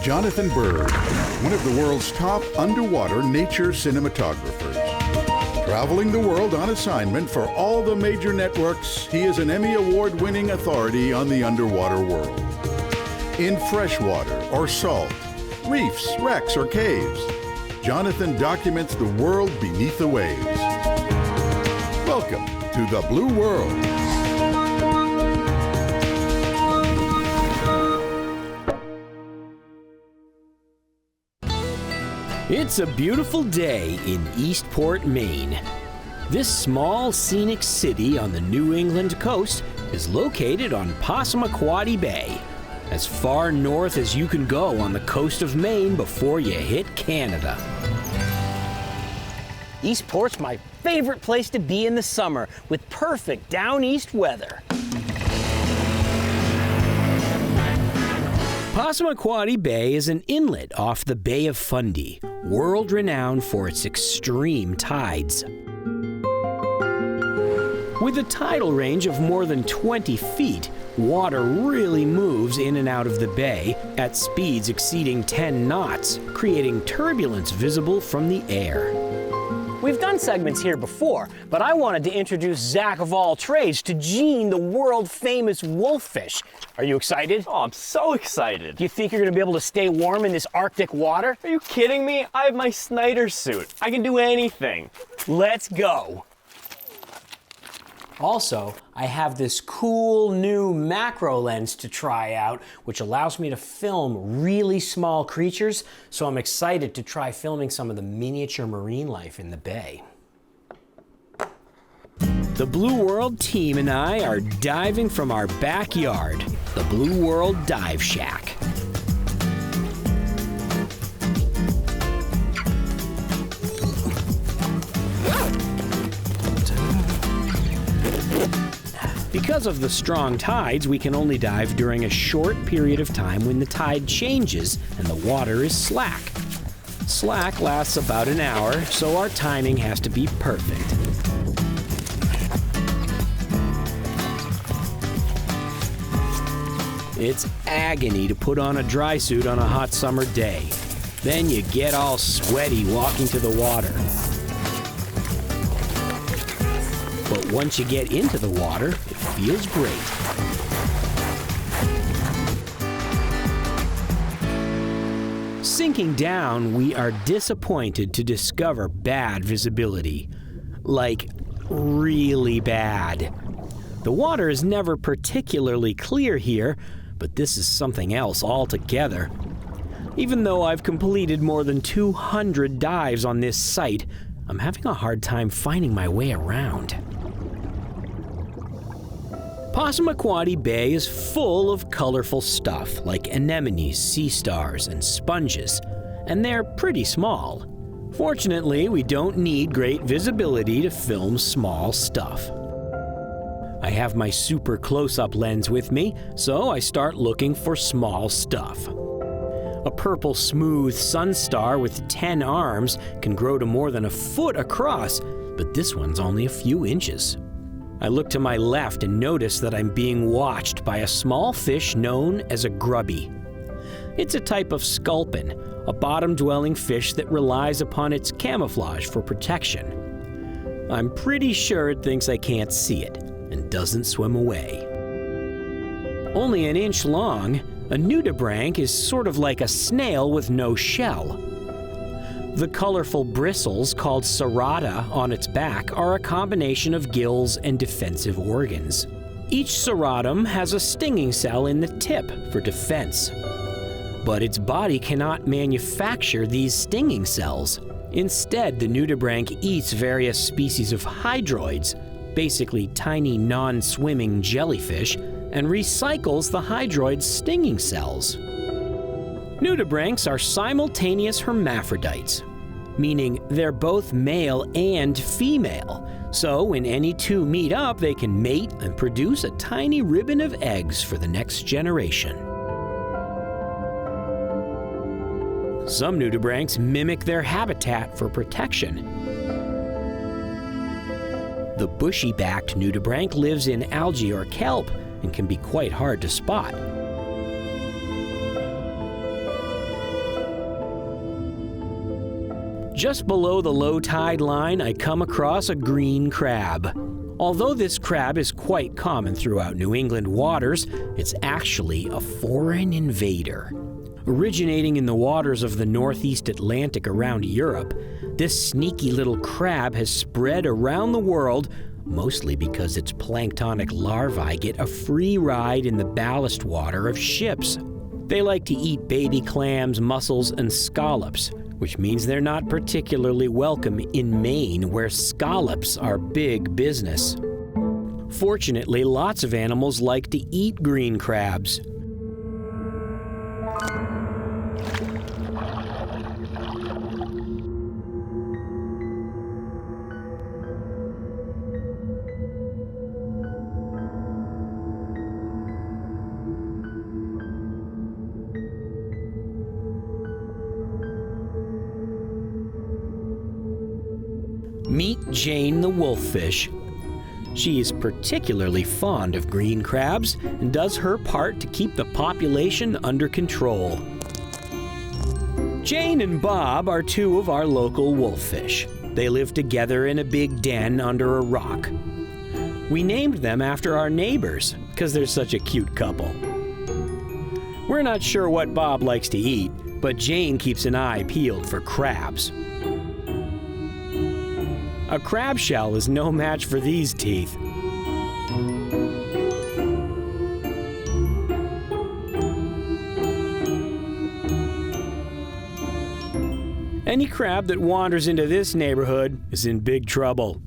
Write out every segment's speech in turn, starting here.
Jonathan Bird, one of the world's top underwater nature cinematographers. Traveling the world on assignment for all the major networks, he is an Emmy Award-winning authority on the underwater world. In freshwater or salt, reefs, wrecks, or caves, Jonathan documents the world beneath the waves. Welcome to the Blue World. It's a beautiful day in Eastport, Maine. This small, scenic city on the New England coast is located on Passamaquoddy Bay, as far north as you can go on the coast of Maine before you hit Canada. Eastport's my favorite place to be in the summer, with perfect down east weather. Passamaquoddy Bay is an inlet off the Bay of Fundy, world-renowned for its extreme tides. With a tidal range of more than 20 feet, water really moves in and out of the bay at speeds exceeding 10 knots, creating turbulence visible from the air. We've done segments here before, but I wanted to introduce Zach of all trades to Gene, the world-famous wolffish. Are you excited? Oh, I'm so excited. Do you think you're gonna be able to stay warm in this Arctic water? Are you kidding me? I have my Snyder suit. I can do anything. Let's go. Also, I have this cool new macro lens to try out, which allows me to film really small creatures, so I'm excited to try filming some of the miniature marine life in the bay. The Blue World team and I are diving from our backyard, the Blue World Dive Shack. Because of the strong tides, we can only dive during a short period of time when the tide changes and the water is slack. Slack lasts about an hour, so our timing has to be perfect. It's agony to put on a dry suit on a hot summer day. Then you get all sweaty walking to the water. But once you get into the water, it feels great. Sinking down, we are disappointed to discover bad visibility. Like, really bad. The water is never particularly clear here, but this is something else altogether. Even though I've completed more than 200 dives on this site, I'm having a hard time finding my way around. Passamaquoddy Bay is full of colorful stuff like anemones, sea stars, and sponges, and they're pretty small. Fortunately, we don't need great visibility to film small stuff. I have my super close-up lens with me, so I start looking for small stuff. A purple smooth sunstar with 10 arms can grow to more than a foot across, but this one's only a few inches. I look to my left and notice that I'm being watched by a small fish known as a grubby. It's a type of sculpin, a bottom-dwelling fish that relies upon its camouflage for protection. I'm pretty sure it thinks I can't see it and doesn't swim away. Only an inch long, a nudibranch is sort of like a snail with no shell. The colorful bristles, called serrata, on its back are a combination of gills and defensive organs. Each serratum has a stinging cell in the tip for defense. But its body cannot manufacture these stinging cells. Instead, the nudibranch eats various species of hydroids, basically tiny non-swimming jellyfish, and recycles the hydroid's stinging cells. Nudibranchs are simultaneous hermaphrodites, meaning they're both male and female. So when any two meet up, they can mate and produce a tiny ribbon of eggs for the next generation. Some nudibranchs mimic their habitat for protection. The bushy-backed nudibranch lives in algae or kelp and can be quite hard to spot. Just below the low tide line, I come across a green crab. Although this crab is quite common throughout New England waters, it's actually a foreign invader. Originating in the waters of the Northeast Atlantic around Europe, this sneaky little crab has spread around the world, mostly because its planktonic larvae get a free ride in the ballast water of ships. They like to eat baby clams, mussels, and scallops, which means they're not particularly welcome in Maine, where scallops are big business. Fortunately, lots of animals like to eat green crabs. Meet Jane the wolffish. She is particularly fond of green crabs and does her part to keep the population under control. Jane and Bob are two of our local wolffish. They live together in a big den under a rock. We named them after our neighbors because they're such a cute couple. We're not sure what Bob likes to eat, but Jane keeps an eye peeled for crabs. A crab shell is no match for these teeth. Any crab that wanders into this neighborhood is in big trouble.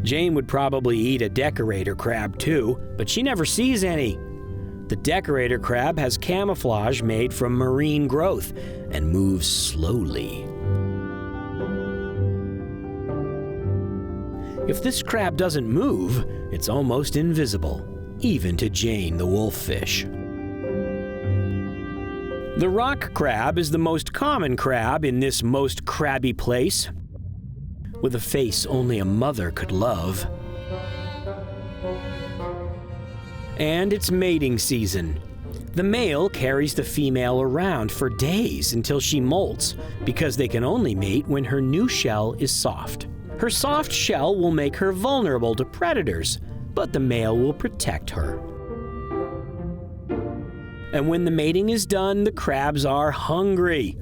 Jane would probably eat a decorator crab too, but she never sees any. The decorator crab has camouflage made from marine growth and moves slowly. If this crab doesn't move, it's almost invisible, even to Jane the wolffish. The rock crab is the most common crab in this most crabby place, with a face only a mother could love. And it's mating season. The male carries the female around for days until she molts, because they can only mate when her new shell is soft. Her soft shell will make her vulnerable to predators, but the male will protect her. And when the mating is done, the crabs are hungry.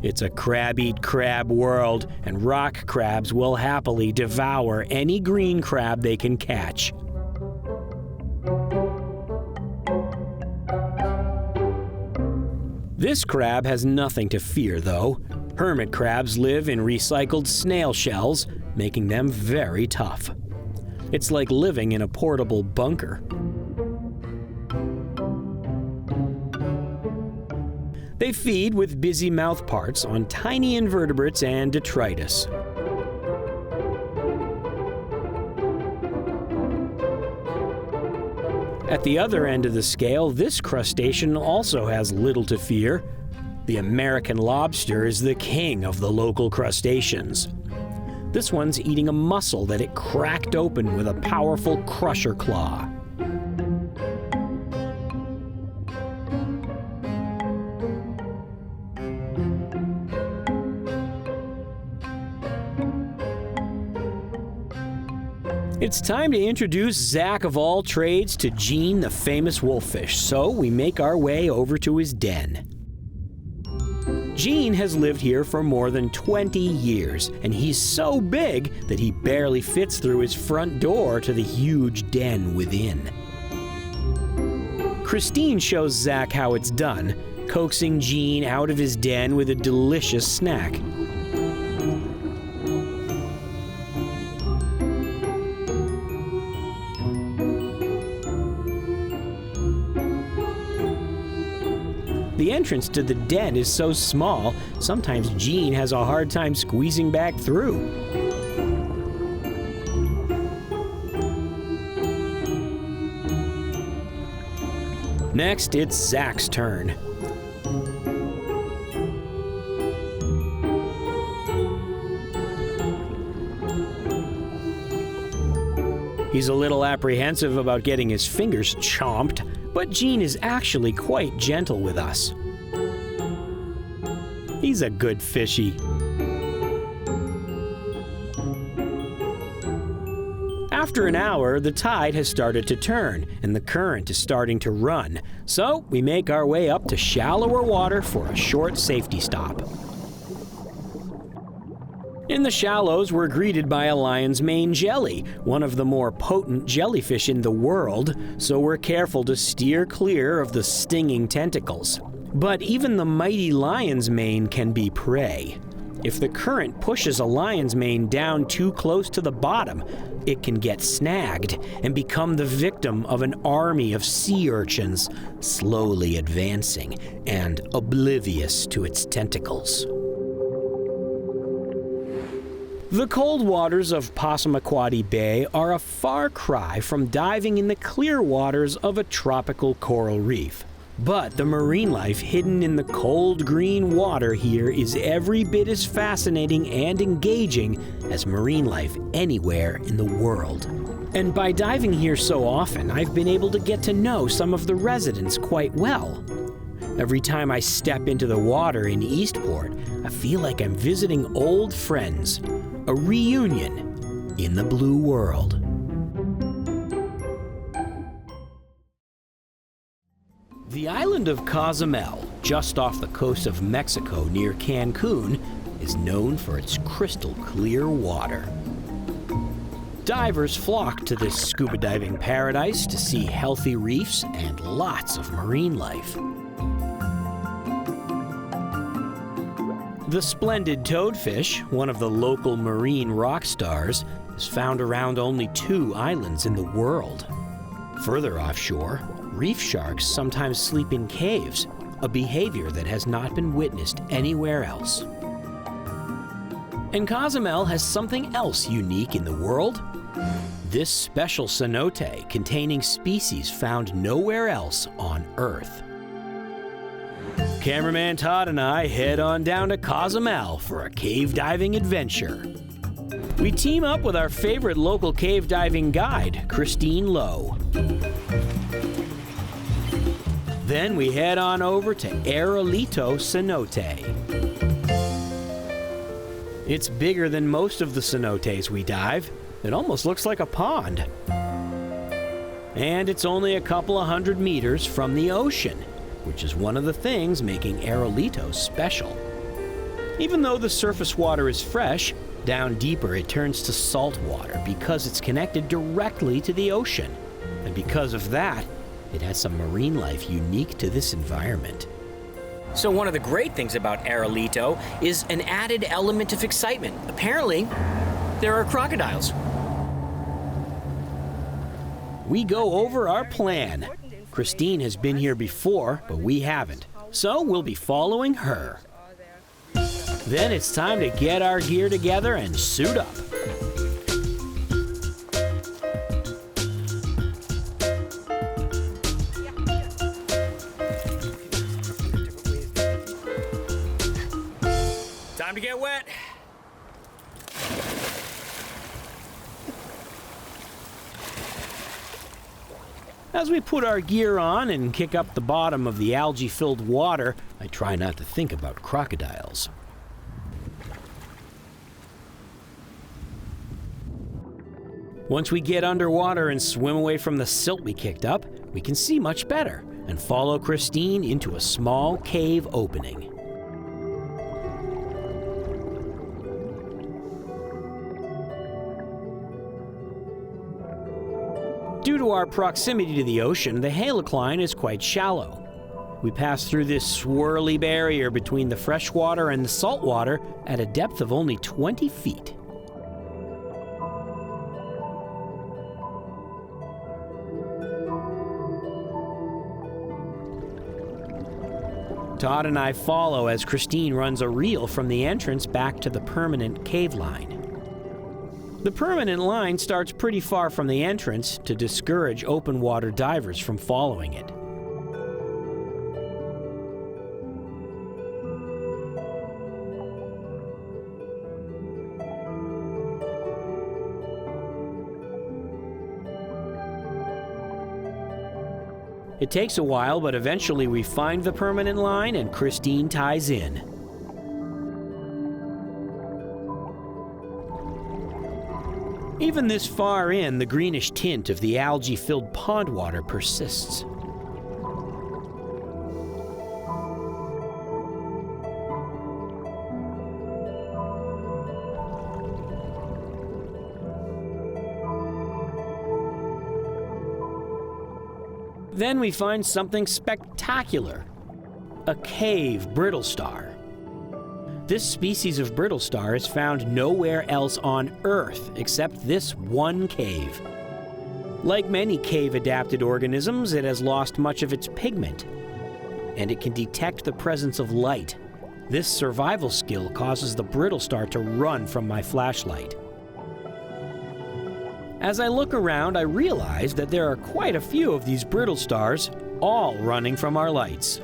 It's a crab-eat-crab world, and rock crabs will happily devour any green crab they can catch. This crab has nothing to fear, though. Hermit crabs live in recycled snail shells, making them very tough. It's like living in a portable bunker. They feed with busy mouth parts on tiny invertebrates and detritus. At the other end of the scale, this crustacean also has little to fear. The American lobster is the king of the local crustaceans. This one's eating a mussel that it cracked open with a powerful crusher claw. It's time to introduce Zach of all trades to Gene, the famous wolffish, so we make our way over to his den. Gene has lived here for more than 20 years, and he's so big that he barely fits through his front door to the huge den within. Christine shows Zach how it's done, coaxing Gene out of his den with a delicious snack. The entrance to the den is so small, sometimes Jean has a hard time squeezing back through. Next, it's Zach's turn. He's a little apprehensive about getting his fingers chomped, but Jean is actually quite gentle with us. He's a good fishy. After an hour, the tide has started to turn, and the current is starting to run, so we make our way up to shallower water for a short safety stop. In the shallows, we're greeted by a lion's mane jelly, one of the more potent jellyfish in the world, so we're careful to steer clear of the stinging tentacles. But even the mighty lion's mane can be prey. If the current pushes a lion's mane down too close to the bottom, it can get snagged and become the victim of an army of sea urchins, slowly advancing and oblivious to its tentacles. The cold waters of Passamaquoddy Bay are a far cry from diving in the clear waters of a tropical coral reef. But the marine life hidden in the cold green water here is every bit as fascinating and engaging as marine life anywhere in the world. And by diving here so often, I've been able to get to know some of the residents quite well. Every time I step into the water in Eastport, I feel like I'm visiting old friends. A reunion in the blue world. The island of Cozumel, just off the coast of Mexico near Cancun, is known for its crystal clear water. Divers flock to this scuba diving paradise to see healthy reefs and lots of marine life. The splendid toadfish, one of the local marine rock stars, is found around only 2 islands in the world. Further offshore, reef sharks sometimes sleep in caves, a behavior that has not been witnessed anywhere else. And Cozumel has something else unique in the world. This special cenote containing species found nowhere else on Earth. Cameraman Todd and I head on down to Cozumel for a cave diving adventure. We team up with our favorite local cave diving guide, Christine Lowe. Then we head on over to Erolito Cenote. It's bigger than most of the cenotes we dive. It almost looks like a pond. And it's only a couple of 100 meters from the ocean, which is one of the things making Erolito special. Even though the surface water is fresh, down deeper it turns to salt water because it's connected directly to the ocean. And because of that, it has some marine life unique to this environment. So one of the great things about Erolito is an added element of excitement. Apparently, there are crocodiles. We go over our plan. Christine has been here before, but we haven't, so we'll be following her. Then it's time to get our gear together and suit up. Time to get wet. As we put our gear on and kick up the bottom of the algae-filled water, I try not to think about crocodiles. Once we get underwater and swim away from the silt we kicked up, we can see much better and follow Christine into a small cave opening. Due to our proximity to the ocean, the halocline is quite shallow. We pass through this swirly barrier between the freshwater and the saltwater at a depth of only 20 feet. Todd and I follow as Christine runs a reel from the entrance back to the permanent cave line. The permanent line starts pretty far from the entrance to discourage open water divers from following it. It takes a while, but eventually we find the permanent line and Christine ties in. Even this far in, the greenish tint of the algae-filled pond water persists. Then we find something spectacular, a cave brittle star. This species of brittle star is found nowhere else on Earth except this one cave. Like many cave-adapted organisms, it has lost much of its pigment, and it can detect the presence of light. This survival skill causes the brittle star to run from my flashlight. As I look around, I realize that there are quite a few of these brittle stars, all running from our lights.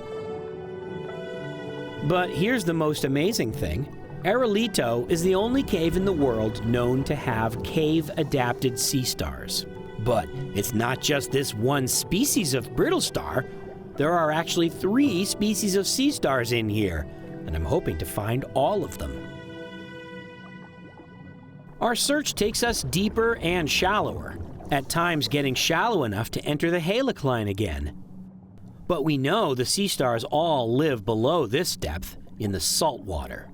But here's the most amazing thing. Erolito is the only cave in the world known to have cave-adapted sea stars. But it's not just this one species of brittle star. There are actually 3 species of sea stars in here, and I'm hoping to find all of them. Our search takes us deeper and shallower, at times getting shallow enough to enter the halocline again. But we know the sea stars all live below this depth, in the salt water.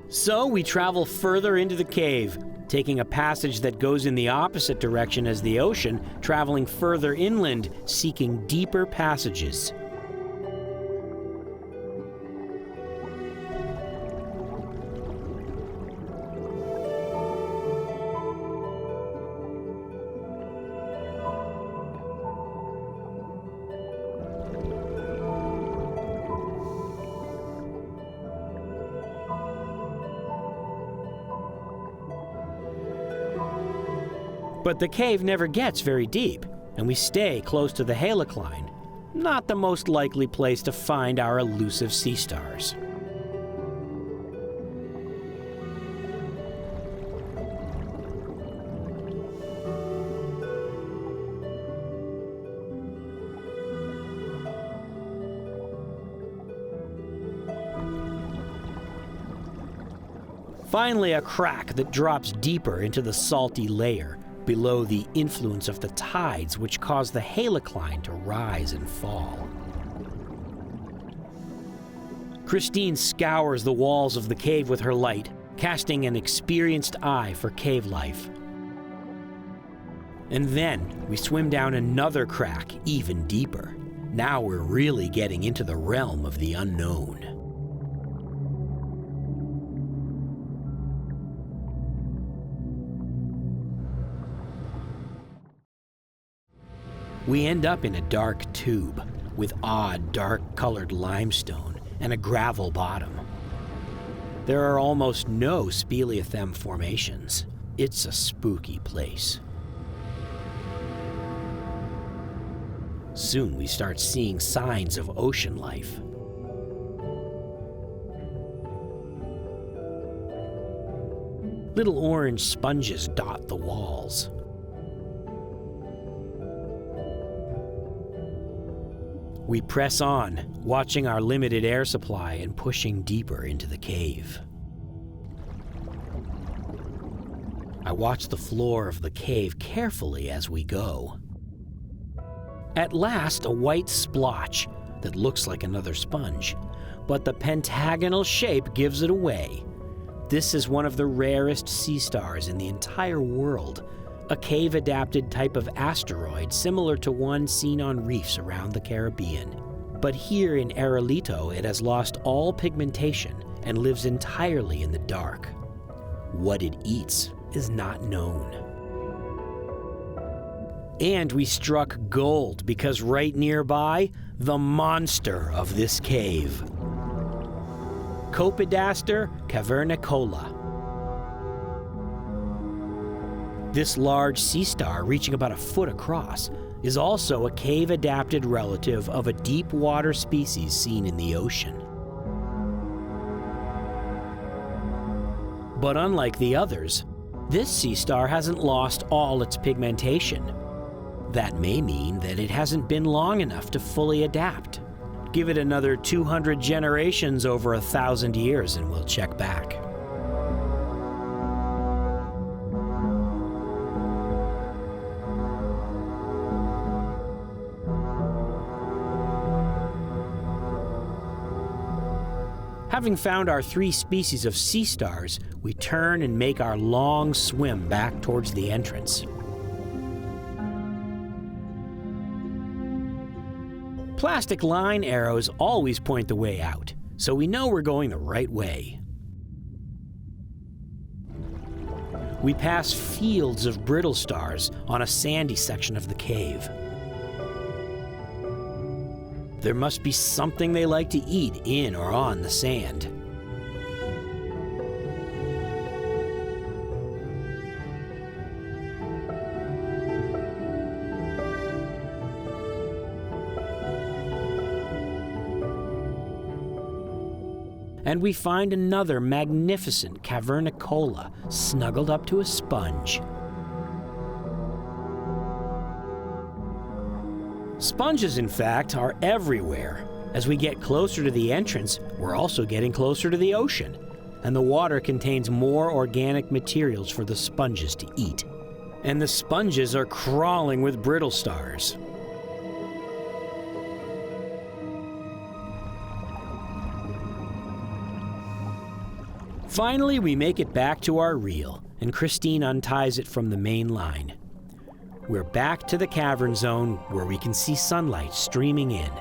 So we travel further into the cave, taking a passage that goes in the opposite direction as the ocean, traveling further inland, seeking deeper passages. But the cave never gets very deep, and we stay close to the halocline. Not the most likely place to find our elusive sea stars. Finally, a crack that drops deeper into the salty layer, below the influence of the tides which cause the halocline to rise and fall. Christine scours the walls of the cave with her light, casting an experienced eye for cave life. And then we swim down another crack even deeper. Now we're really getting into the realm of the unknown. We end up in a dark tube with odd, dark-colored limestone and a gravel bottom. There are almost no speleothem formations. It's a spooky place. Soon we start seeing signs of ocean life. Little orange sponges dot the walls. We press on, watching our limited air supply and pushing deeper into the cave. I watch the floor of the cave carefully as we go. At last, a white splotch that looks like another sponge, but the pentagonal shape gives it away. This is one of the rarest sea stars in the entire world, a cave-adapted type of asteroid similar to one seen on reefs around the Caribbean. But here in Erolito, it has lost all pigmentation and lives entirely in the dark. What it eats is not known. And we struck gold because right nearby, the monster of this cave. Copidaster cavernicola. This large sea star, reaching about a foot across, is also a cave-adapted relative of a deep-water species seen in the ocean. But unlike the others, this sea star hasn't lost all its pigmentation. That may mean that it hasn't been long enough to fully adapt. Give it another 200 generations over 1,000 years and we'll check back. Having found our 3 species of sea stars, we turn and make our long swim back towards the entrance. Plastic line arrows always point the way out, so we know we're going the right way. We pass fields of brittle stars on a sandy section of the cave. There must be something they like to eat in or on the sand. And we find another magnificent cavernicola snuggled up to a sponge. Sponges, in fact, are everywhere. As we get closer to the entrance, we're also getting closer to the ocean, and the water contains more organic materials for the sponges to eat. And the sponges are crawling with brittle stars. Finally, we make it back to our reel, and Christine unties it from the main line. We're back to the cavern zone where we can see sunlight streaming in.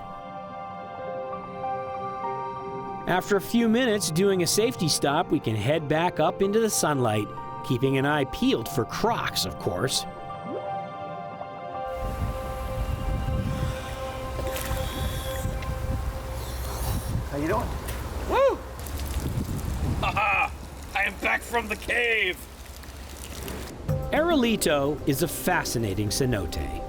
After a few minutes doing a safety stop, we can head back up into the sunlight, keeping an eye peeled for crocs, of course. How you doing? Woo! Haha! I am back from the cave! Erolito is a fascinating cenote.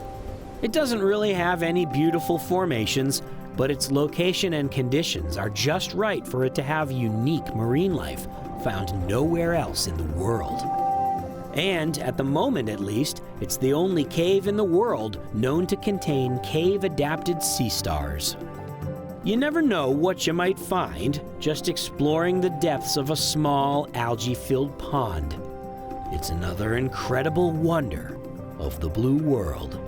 It doesn't really have any beautiful formations, but its location and conditions are just right for it to have unique marine life found nowhere else in the world. And, at the moment at least, it's the only cave in the world known to contain cave-adapted sea stars. You never know what you might find just exploring the depths of a small algae-filled pond. It's another incredible wonder of the blue world.